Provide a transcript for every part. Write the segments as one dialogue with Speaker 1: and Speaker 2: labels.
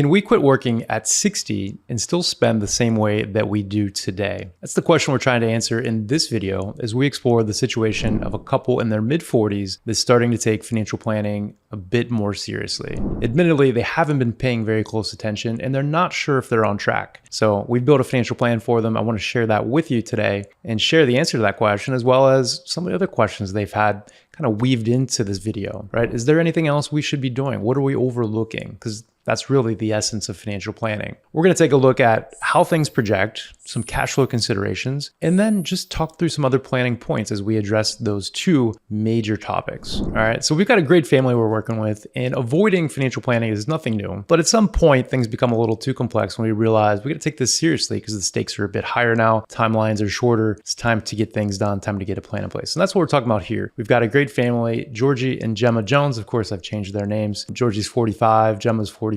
Speaker 1: Can we quit working at 60 and still spend the same way that we do today? That's the question we're trying to answer in this video as we explore the situation of a couple in their mid-40s that's starting to take financial planning a bit more seriously. Admittedly, they haven't been paying very close attention and they're not sure if they're on track. So we've built a financial plan for them. I want to share that with you today and share the answer to that question as well as some of the other questions they've had kind of weaved into this video, right? Is there anything else we should be doing? What are we overlooking? Because that's really the essence of financial planning. We're going to take a look at how things project, some cash flow considerations, and then just talk through some other planning points as we address those two major topics. All right, so we've got a great family we're working with, and avoiding financial planning is nothing new. But at some point, things become a little too complex when we realize we got to take this seriously because the stakes are a bit higher now. Timelines are shorter. It's time to get things done, time to get a plan in place. And that's what we're talking about here. We've got a great family, Georgie and Gemma Jones. Of course, I've changed their names. Georgie's 45, Gemma's 44.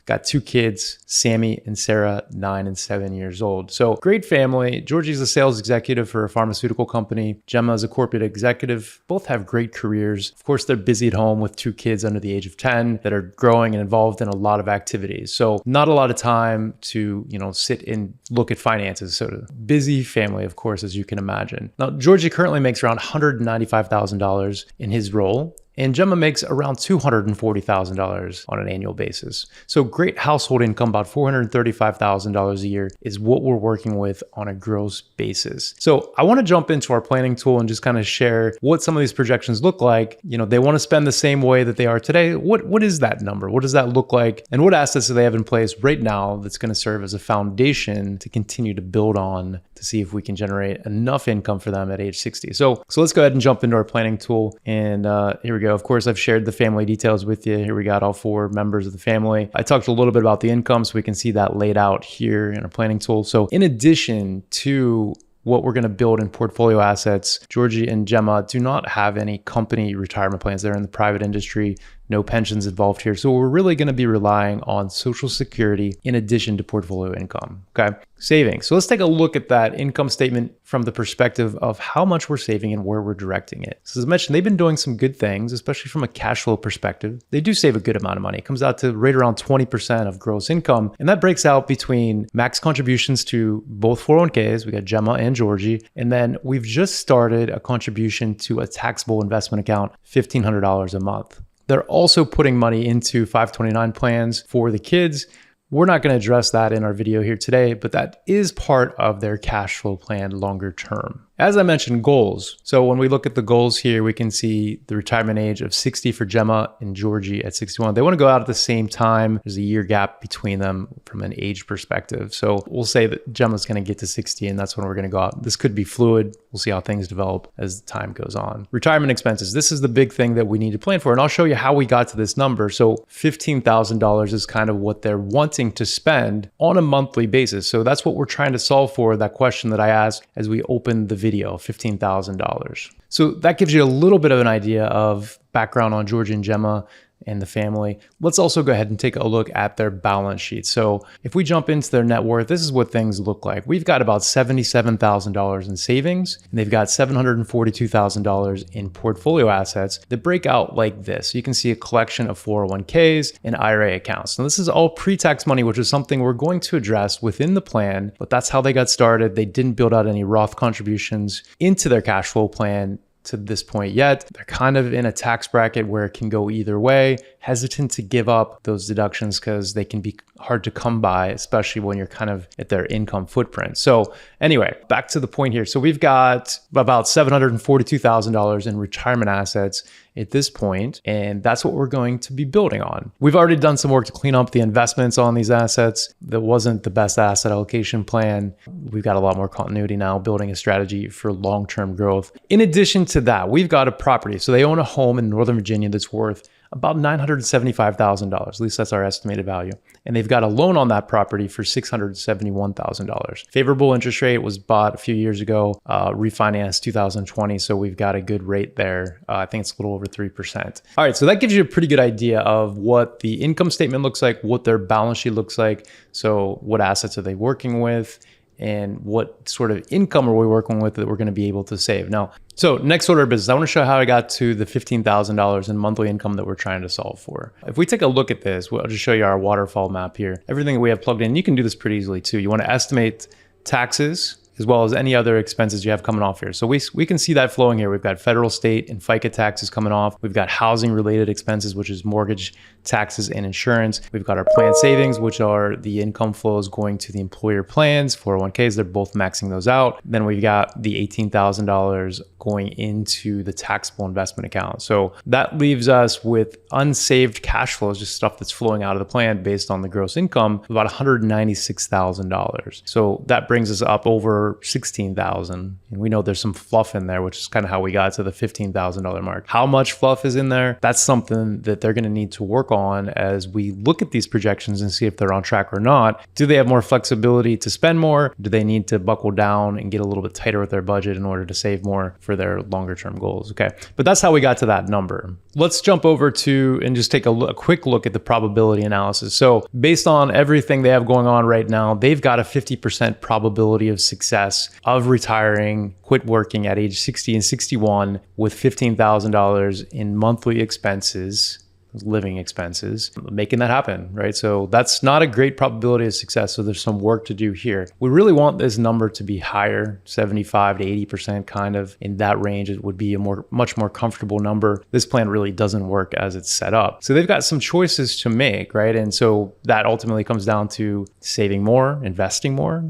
Speaker 1: Got two kids, Sammy and Sarah, 9 and 7 years old. So great family. Georgie's a sales executive for a pharmaceutical company. Gemma is a corporate executive. Both have great careers. Of course, they're busy at home with two kids under the age of 10 that are growing and involved in a lot of activities. So not a lot of time to, sit and look at finances. So busy family, of course, as you can imagine. Now, Georgie currently makes around $195,000 in his role. And Gemma makes around $240,000 on an annual basis. So great household income, about $435,000 a year is what we're working with on a gross basis. So I want to jump into our planning tool and just kind of share what some of these projections look like. They want to spend the same way that they are today. What is that number? What does that look like? And what assets do they have in place right now that's going to serve as a foundation to continue to build on to see if we can generate enough income for them at age 60. So let's go ahead and jump into our planning tool. And here we go. Of course, I've shared the family details with you. Here we got all 4 members of the family. I talked a little bit about the income, so we can see that laid out here in our planning tool. So in addition to what we're going to build in portfolio assets, Georgie and Gemma do not have any company retirement plans. They're in the private industry. No pensions involved here. So we're really going to be relying on Social Security in addition to portfolio income. Okay. Savings. So let's take a look at that income statement from the perspective of how much we're saving and where we're directing it. So as I mentioned, they've been doing some good things, especially from a cash flow perspective. They do save a good amount of money. It comes out to right around 20% of gross income. And that breaks out between max contributions to both 401ks. We got Gemma and Georgie. And then we've just started a contribution to a taxable investment account, $1,500 a month. They're also putting money into 529 plans for the kids. We're not going to address that in our video here today, but that is part of their cash flow plan longer term. As I mentioned, goals. So when we look at the goals here, we can see the retirement age of 60 for Gemma and Georgie at 61. They want to go out at the same time. There's a year gap between them from an age perspective. So we'll say that Gemma's going to get to 60 and that's when we're going to go out. This could be fluid. We'll see how things develop as the time goes on. Retirement expenses. This is the big thing that we need to plan for. And I'll show you how we got to this number. So $15,000 is kind of what they're wanting to spend on a monthly basis. So that's what we're trying to solve for, that question that I asked as we opened the video, $15,000. So that gives you a little bit of an idea of background on Georgie and Gemma and the family. Let's also go ahead and take a look at their balance sheet. So if we jump into their net worth, this is what things look like. We've got about $77,000 in savings, and they've got $742,000 in portfolio assets that break out like this. You can see a collection of 401ks and IRA accounts. Now this is all pre-tax money, which is something we're going to address within the plan, but that's how they got started. They didn't build out any Roth contributions into their cash flow plan to this point yet. They're kind of in a tax bracket where it can go either way. Hesitant to give up those deductions because they can be hard to come by, especially when you're kind of at their income footprint. So anyway, back to the point here. So we've got about $742,000 in retirement assets at this point, and that's what we're going to be building on. We've already done some work to clean up the investments on these assets. That wasn't the best asset allocation plan. We've got a lot more continuity now, building a strategy for long-term growth. In addition to that, we've got a property. So they own a home in Northern Virginia that's worth about $975,000. At least that's our estimated value. And they've got a loan on that property for $671,000. Favorable interest rate, was bought a few years ago, refinanced 2020. So we've got a good rate there. I think it's a little over 3%. All right, so that gives you a pretty good idea of what the income statement looks like, what their balance sheet looks like. So what assets are they working with? and what sort of income are we working with that we're going to be able to save. Now, so next order of business, I want to show how I got to the $15,000 in monthly income that we're trying to solve for. If we take a look at this, I'll just show you our waterfall map here. Everything that we have plugged in, you can do this pretty easily too. You want to estimate taxes as well as any other expenses you have coming off here. So we can see that flowing here. We've got federal, state, and FICA taxes coming off. We've got housing related expenses, which is mortgage, taxes, and insurance. We've got our plan savings, which are the income flows going to the employer plans, 401ks, they're both maxing those out. Then we've got the $18,000 going into the taxable investment account. So that leaves us with unsaved cash flows, just stuff that's flowing out of the plan based on the gross income, about $196,000. So that brings us up over $16,000. And we know there's some fluff in there, which is kind of how we got to the $15,000 mark. How much fluff is in there? That's something that they're going to need to work on as we look at these projections and see if they're on track or not. Do they have more flexibility to spend more? Do they need to buckle down and get a little bit tighter with their budget in order to save more for their longer term goals? Okay, but that's how we got to that number. Let's jump over to and just take a quick look at the probability analysis. So based on everything they have going on right now, they've got a 50% probability of success of retiring, quit working at age 60 and 61 with $15,000 in monthly expenses, living expenses, making that happen, right? So that's not a great probability of success. So there's some work to do here. We really want this number to be higher, 75 to 80% kind of in that range. It would be a much more comfortable number. This plan really doesn't work as it's set up. So they've got some choices to make, right? And so that ultimately comes down to saving more, investing more,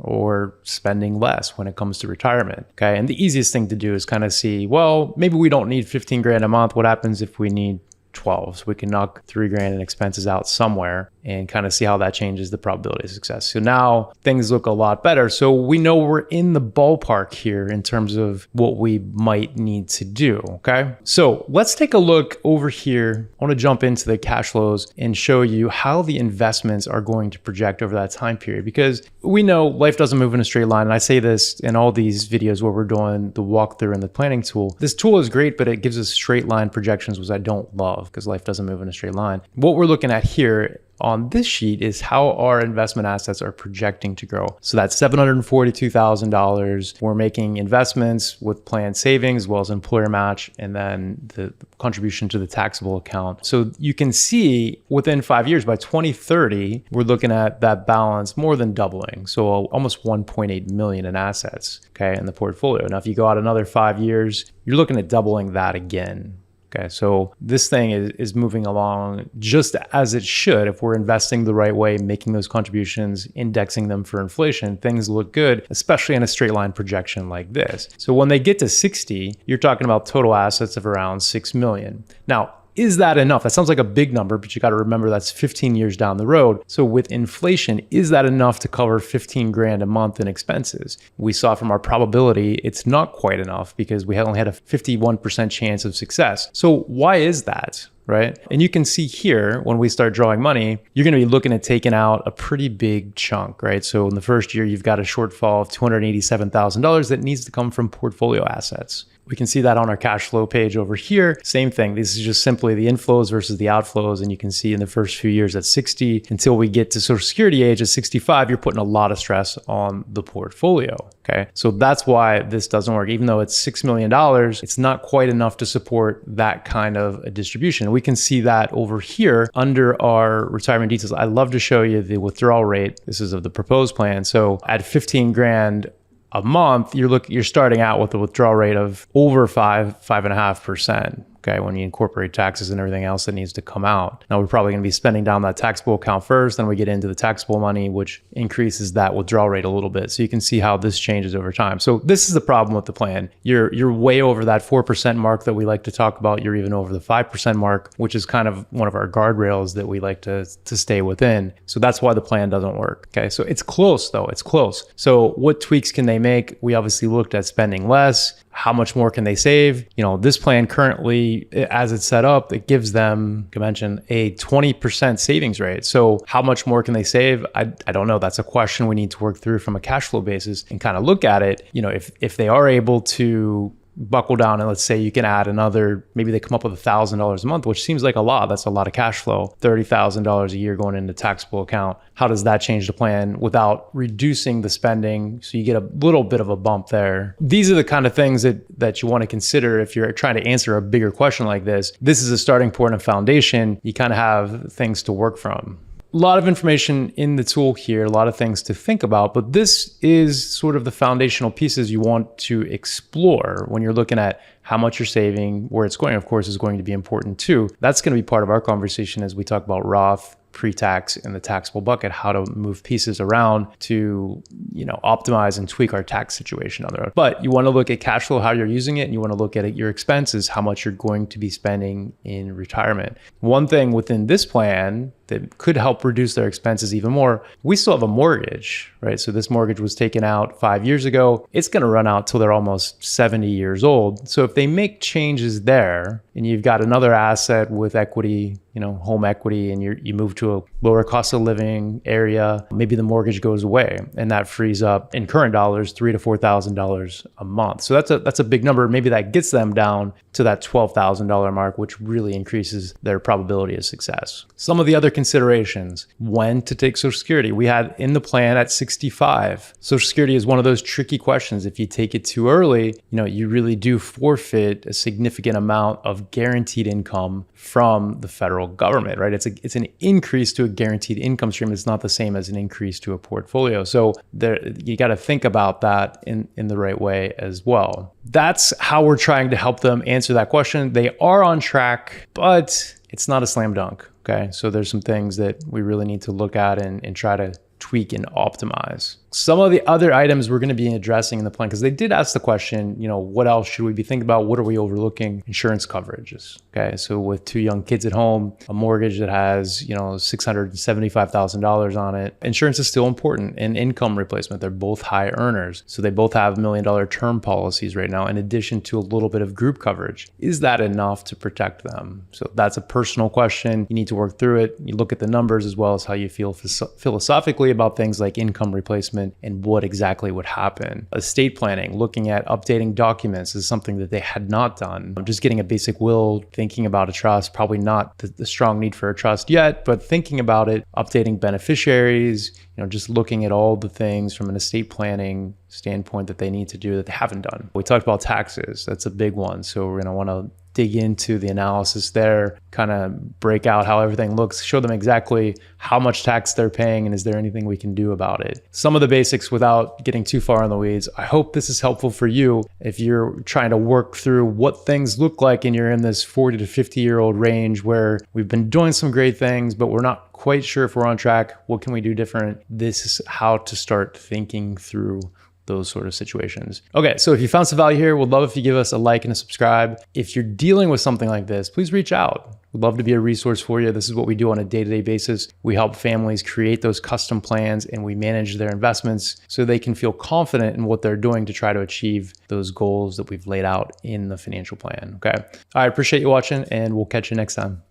Speaker 1: or spending less when it comes to retirement. Okay. And the easiest thing to do is kind of see, well, maybe we don't need 15 grand a month. What happens if we need 12? So we can knock 3 grand in expenses out somewhere and kind of see how that changes the probability of success. So now things look a lot better. So we know we're in the ballpark here in terms of what we might need to do. Okay. So let's take a look over here. I want to jump into the cash flows and show you how the investments are going to project over that time period, because we know life doesn't move in a straight line. And I say this in all these videos where we're doing the walkthrough and the planning tool. This tool is great, but it gives us straight line projections, which I don't love because life doesn't move in a straight line. What we're looking at here on this sheet is how our investment assets are projecting to grow. So that's $742,000. We're making investments with planned savings as well as employer match, and then the contribution to the taxable account. So you can see within 5 years, by 2030, we're looking at that balance more than doubling. So almost 1.8 million in assets, okay, in the portfolio. Now, if you go out another 5 years, you're looking at doubling that again. Okay, so this thing is moving along just as it should. If we're investing the right way, making those contributions, indexing them for inflation, things look good, especially in a straight line projection like this. So when they get to 60, you're talking about total assets of around 6 million. Now, is that enough? That sounds like a big number, but you got to remember that's 15 years down the road. So with inflation, is that enough to cover 15 grand a month in expenses? We saw from our probability, it's not quite enough because we only had a 51% chance of success. So why is that? Right? And you can see here, when we start drawing money, you're going to be looking at taking out a pretty big chunk, right? So in the first year, you've got a shortfall of $287,000 that needs to come from portfolio assets. We can see that on our cash flow page over here. Same thing. This is just simply the inflows versus the outflows. And you can see in the first few years at 60, until we get to Social Security age at 65, you're putting a lot of stress on the portfolio. Okay. So that's why this doesn't work. Even though it's $6 million, it's not quite enough to support that kind of a distribution. We can see that over here under our retirement details. I love to show you the withdrawal rate. This is of the proposed plan. So at 15 grand a month, you're starting out with a withdrawal rate of over 5.5%. Okay, when you incorporate taxes and everything else that needs to come out. Now we're probably going to be spending down that taxable account first, then we get into the taxable money, which increases that withdrawal rate a little bit. So you can see how this changes over time. So this is the problem with the plan. You're way over that 4% mark that we like to talk about. You're even over the 5% mark, which is kind of one of our guardrails that we like to stay within. So that's why the plan doesn't work. Okay, so it's close though. It's close. So what tweaks can they make? We obviously looked at spending less. How much more can they save? You know, this plan currently, as it's set up, it gives them, I mentioned, a 20% savings rate. So how much more can they save? I don't know. That's a question we need to work through from a cash flow basis and kind of look at it. You know, if they are able to buckle down and let's say you can add another, maybe they come up with $1,000 a month, which seems like a lot. That's a lot of cash flow, $30,000 a year going into taxable account. How does that change the plan without reducing the spending? So you get a little bit of a bump there. These are the kind of things that you want to consider if you're trying to answer a bigger question like this. This is a starting point and foundation. You kind of have things to work from. A lot of information in the tool here, a lot of things to think about, but this is sort of the foundational pieces you want to explore when you're looking at how much you're saving, where it's going, of course, is going to be important too. That's going to be part of our conversation as we talk about Roth, pre-tax, and the taxable bucket, how to move pieces around to, optimize and tweak our tax situation on the road. But you want to look at cash flow, how you're using it, and you want to look at your expenses, how much you're going to be spending in retirement. One thing within this plan that could help reduce their expenses even more, we still have a mortgage, right? So this mortgage was taken out 5 years ago. It's going to run out till they're almost 70 years old. So if they make changes there and you've got another asset with equity, home equity, and you move to a lower cost of living area, maybe the mortgage goes away and that frees up in current dollars, $3,000 to $4,000 a month. So that's a big number. Maybe that gets them down to that $12,000 mark, which really increases their probability of success. Some of the other considerations: when to take Social Security. We had in the plan at 65. Social Security is one of those tricky questions. If you take it too early, you really do forfeit a significant amount of guaranteed income from the federal government, right? It's an increase to a guaranteed income stream. It's not the same as an increase to a portfolio. So you got to think about that in the right way as well. That's how we're trying to help them answer that question. They are on track, but it's not a slam dunk. Okay. So there's some things that we really need to look at and try to tweak and optimize. Some of the other items we're going to be addressing in the plan, because they did ask the question, what else should we be thinking about? What are we overlooking? Insurance coverages. Okay. So with 2 young kids at home, a mortgage that has, $675,000 on it, insurance is still important, and income replacement. They're both high earners. So they both have $1 million term policies right now, in addition to a little bit of group coverage. Is that enough to protect them? So that's a personal question. You need to work through it. You look at the numbers as well as how you feel philosophically about things like income replacement and what exactly would happen. Estate planning, looking at updating documents, is something that they had not done. Just getting a basic will, thinking about a trust, probably not the strong need for a trust yet, but thinking about it, updating beneficiaries, just looking at all the things from an estate planning standpoint that they need to do that they haven't done. We talked about taxes. That's a big one. So we're going to want to dig into the analysis there, kind of break out how everything looks, show them exactly how much tax they're paying and is there anything we can do about it. Some of the basics without getting too far in the weeds. I hope this is helpful for you if you're trying to work through what things look like and you're in this 40 to 50-year-old range where we've been doing some great things, but we're not quite sure if we're on track. What can we do different? This is how to start thinking through those sort of situations. Okay, so if you found some value here, we'd love if you give us a like and a subscribe. If you're dealing with something like this, please reach out. We'd love to be a resource for you. This is what we do on a day-to-day basis. We help families create those custom plans and we manage their investments so they can feel confident in what they're doing to try to achieve those goals that we've laid out in the financial plan. Okay. I appreciate you watching and we'll catch you next time.